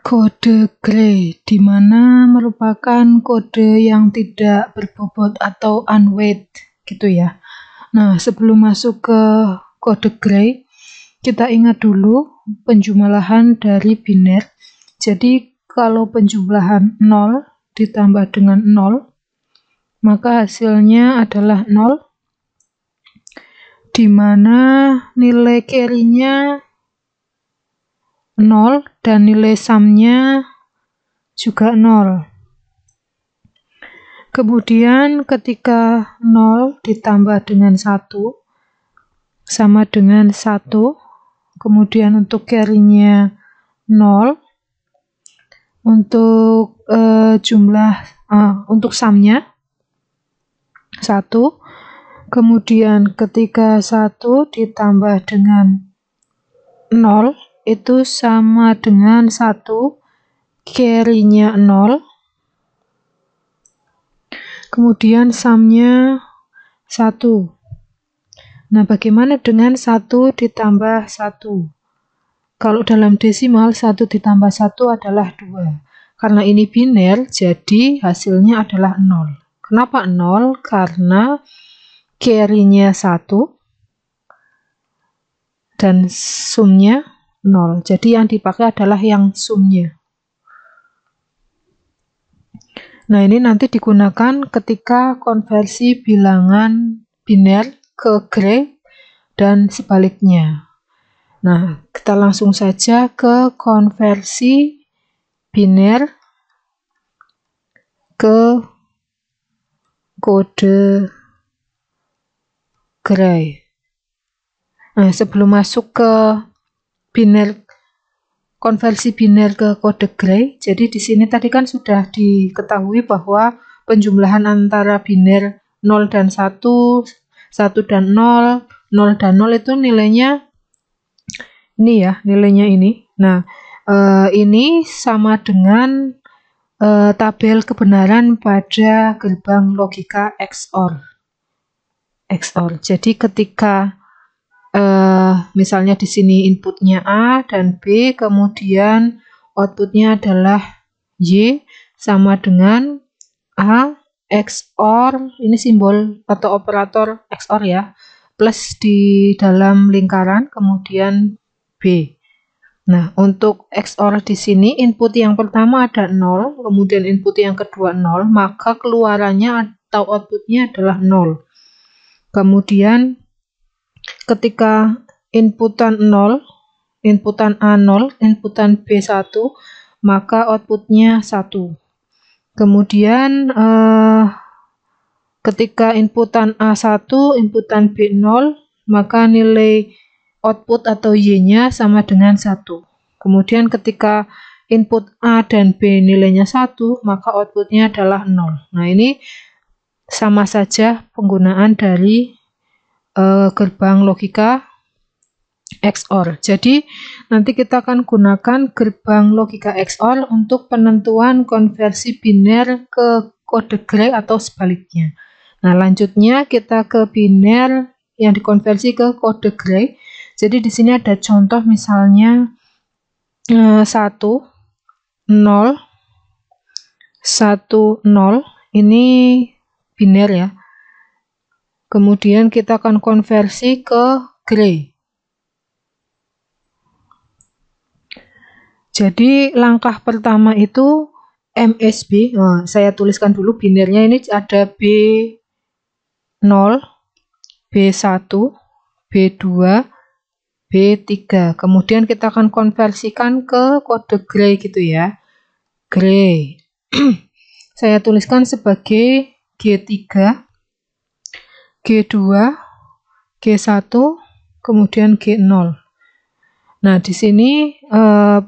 Kode gray, di mana merupakan kode yang tidak berbobot atau unweight gitu ya. Nah, sebelum masuk ke kode gray, kita ingat dulu penjumlahan dari biner. Jadi kalau penjumlahan 0 ditambah dengan 0, maka hasilnya adalah 0, di mana nilai carry-nya 0 dan nilai sum-nya juga 0. Kemudian ketika 0 ditambah dengan 1 sama dengan 1, kemudian untuk carry-nya 0, untuk untuk sum-nya 1, kemudian ketika 1 ditambah dengan 0 itu sama dengan 1, carry-nya 0, kemudian sum-nya 1. Nah, bagaimana dengan 1 ditambah 1? Kalau dalam desimal 1 ditambah 1 adalah 2. Karena ini biner, jadi hasilnya adalah 0. Kenapa 0? Karena carry-nya 1 dan sum-nya 0. Jadi yang dipakai adalah yang sum-nya. Nah, ini nanti digunakan ketika konversi bilangan biner ke gray dan sebaliknya. Nah, kita langsung saja ke konversi biner ke kode gray. Nah, sebelum masuk ke konversi biner ke kode gray, jadi di sini tadi kan sudah diketahui bahwa penjumlahan antara biner 0 dan 1, 1 dan 0, 0 dan 0 itu nilainya ini ya, nilainya ini. Nah, ini sama dengan tabel kebenaran pada gerbang logika XOR. Jadi ketika misalnya di sini inputnya A dan B, kemudian outputnya adalah Y, sama dengan A XOR, ini simbol atau operator XOR ya, plus di dalam lingkaran, kemudian B. Nah, untuk XOR di sini input yang pertama ada 0, kemudian input yang kedua 0, maka keluarannya atau outputnya adalah 0. Kemudian ketika inputan 0, inputan A 0, inputan B 1, maka outputnya 1. Kemudian ketika inputan A 1, inputan B 0, maka nilai output atau Y-nya sama dengan 1. Kemudian ketika input A dan B nilainya 1, maka outputnya adalah 0. Nah, ini sama saja penggunaan dari gerbang logika XOR. Jadi nanti kita akan gunakan gerbang logika XOR untuk penentuan konversi biner ke kode gray atau sebaliknya. Nah, lanjutnya kita ke biner yang dikonversi ke kode gray. Jadi di sini ada contoh misalnya 1 0 1 0, ini biner ya. Kemudian kita akan konversi ke gray. Jadi langkah pertama itu MSB. Saya tuliskan dulu binernya, ini ada B0, B1, B2, B3. Kemudian kita akan konversikan ke kode gray gitu ya. Gray. Saya tuliskan sebagai G3, G2, G1, kemudian G0. Nah, di sini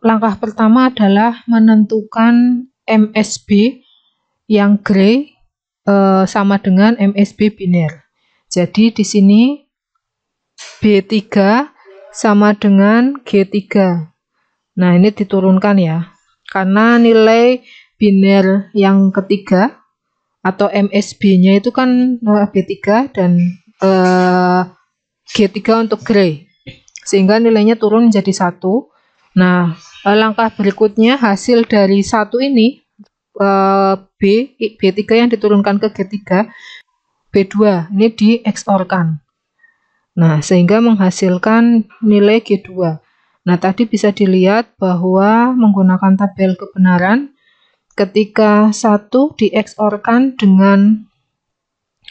langkah pertama adalah menentukan MSB yang gray sama dengan MSB biner. Jadi di sini B3 sama dengan G3. Nah, ini diturunkan ya. Karena nilai biner yang ketiga atau MSB-nya itu kan B3 dan G3 untuk gray. Sehingga nilainya turun menjadi 1. Nah, langkah berikutnya hasil dari 1 ini B3 yang diturunkan ke G3, B2 ini di XOR-kan. Nah, sehingga menghasilkan nilai G2. Nah, tadi bisa dilihat bahwa menggunakan tabel kebenaran, ketika 1 di XOR-kan dengan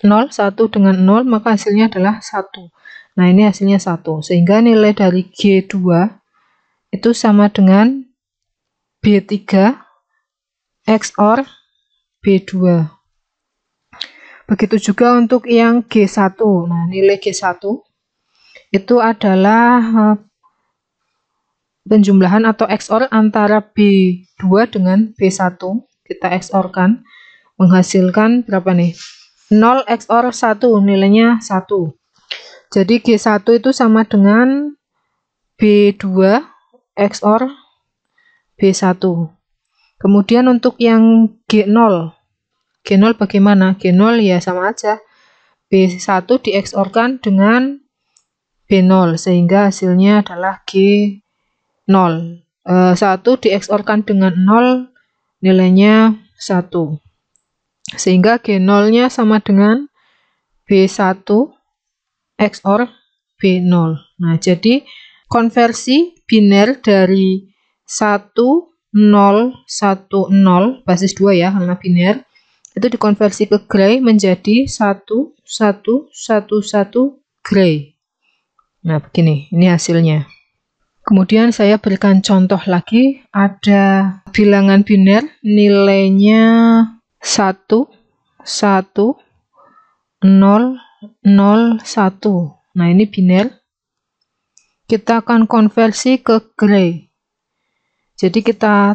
0, 1 dengan 0, maka hasilnya adalah 1. Nah, ini hasilnya 1. Sehingga nilai dari G2 itu sama dengan B3 XOR B2. Begitu juga untuk yang G1. Nah, nilai G1 itu adalah penjumlahan atau XOR antara B2 dengan B1. Kita XOR-kan, menghasilkan berapa nih? 0 XOR 1, nilainya 1. Jadi G1 itu sama dengan B2 XOR B1. Kemudian untuk yang G0. G0 bagaimana? G0 ya sama aja. B1 di XOR-kan dengan B0 sehingga hasilnya adalah G0. 1 di XOR-kan dengan 0 nilainya 1. Sehingga G0-nya sama dengan B1 XOR B0. Nah, jadi konversi biner dari 1 0 1 0 basis 2 ya, karena biner itu dikonversi ke gray menjadi 1 1 1 1 gray. Nah, begini, ini hasilnya. Kemudian saya berikan contoh lagi, ada bilangan biner nilainya 1 1 0 0 1. Nah, ini biner. Kita akan konversi ke gray. Jadi kita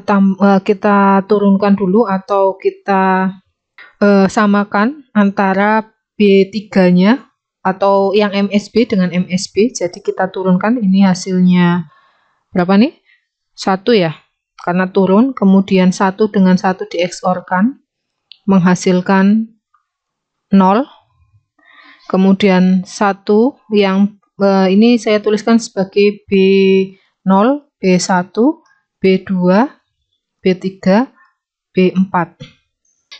turunkan dulu atau kita samakan antara B3-nya atau yang MSB dengan MSB. Jadi kita turunkan, ini hasilnya berapa nih? 1 ya, karena turun. Kemudian 1 dengan 1 di XOR-kan menghasilkan 0. Kemudian 1 yang ini saya tuliskan sebagai B0, B1, B2, B3, B4.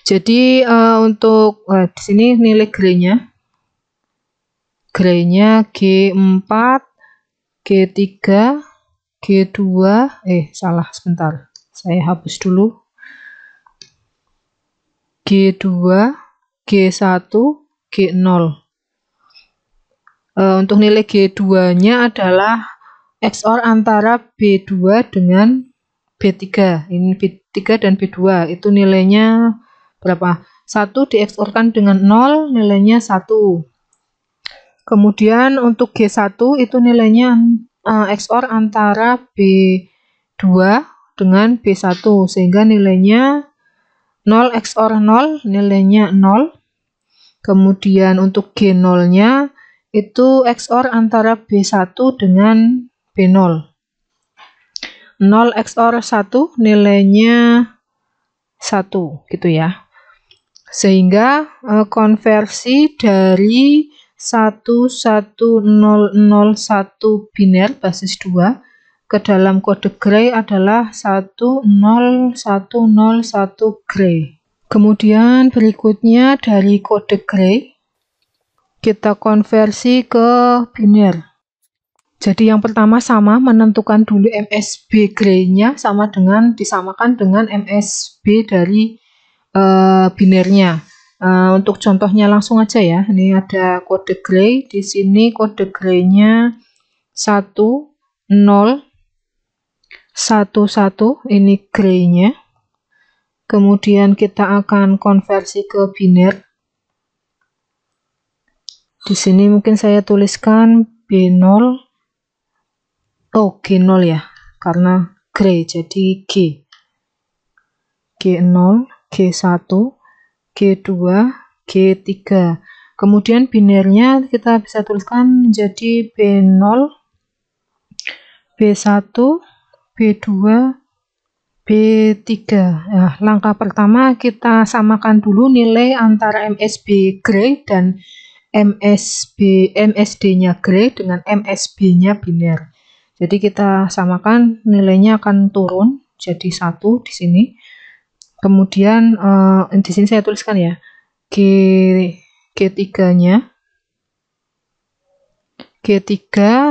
Jadi untuk di sini nilai gray-nya G4, G3, G2, salah sebentar. Saya hapus dulu. G2, G1, G0. Untuk nilai G2-nya adalah XOR antara B2 dengan B3. Ini B3 dan B2. Itu nilainya berapa? 1 di XOR-kan dengan 0, nilainya 1. Kemudian untuk G1 itu nilainya XOR antara B2 dengan B1, sehingga nilainya 0 XOR 0, nilainya 0. Kemudian untuk G0-nya itu XOR antara B1 dengan B0. 0 XOR 1, nilainya 1, gitu ya. Sehingga konversi dari 11001 biner basis 2 ke dalam kode gray adalah 10101 gray. Kemudian berikutnya dari kode gray kita konversi ke biner. Jadi yang pertama sama, menentukan dulu MSB gray-nya disamakan dengan MSB dari binernya. Untuk contohnya langsung aja ya. Ini ada kode gray, di sini kode gray-nya 1011, ini gray-nya. Kemudian kita akan konversi ke biner. Di sini mungkin saya tuliskan B0. Oh, G0 ya, karena gray jadi G. G0, G1, G2, G3. Kemudian binernya kita bisa tuliskan menjadi B0, B1, B2, B3. Nah, langkah pertama kita samakan dulu nilai antara MSB gray dan MSD-nya gray dengan MSB-nya biner. Jadi kita samakan, nilainya akan turun jadi 1 di sini. Kemudian di sini saya tuliskan ya, G3-nya G3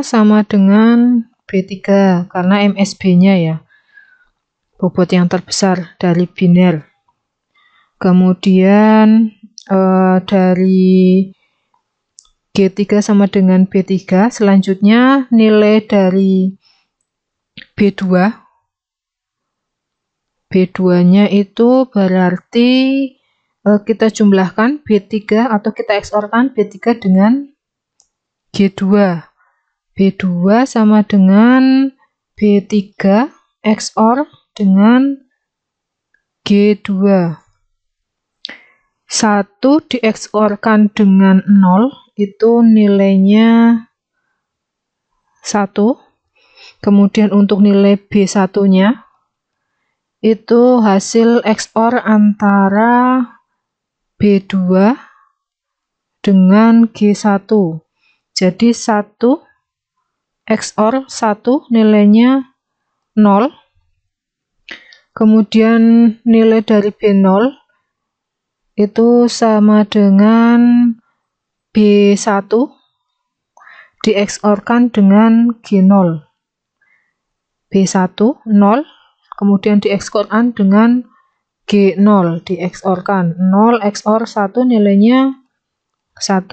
sama dengan B3 karena MSB-nya ya, bobot yang terbesar dari biner. Kemudian dari G3 sama dengan B3, selanjutnya nilai dari B2-nya itu berarti kita jumlahkan B3 atau kita XOR-kan B3 dengan G2. B2 sama dengan B3 XOR dengan G2. 1 di XOR-kan dengan 0 itu nilainya 1. Kemudian untuk nilai B1-nya itu hasil XOR antara B2 dengan G1. Jadi 1 XOR 1 nilainya 0. Kemudian nilai dari B0 itu sama dengan B1 di XOR-kan dengan G0. B1 0, kemudian di XOR-kan dengan G0, di XOR-kan 0 XOR 1 nilainya 1.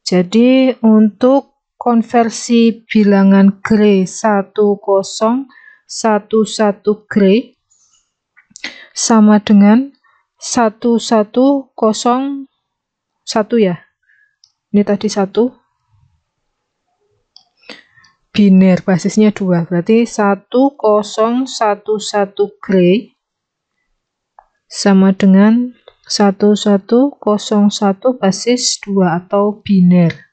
Jadi untuk konversi bilangan Gray 1011 Gray sama dengan 1101 ya. Ini tadi 1. Biner basisnya 2. Berarti 1011 Gray sama dengan 1101 basis 2 atau biner.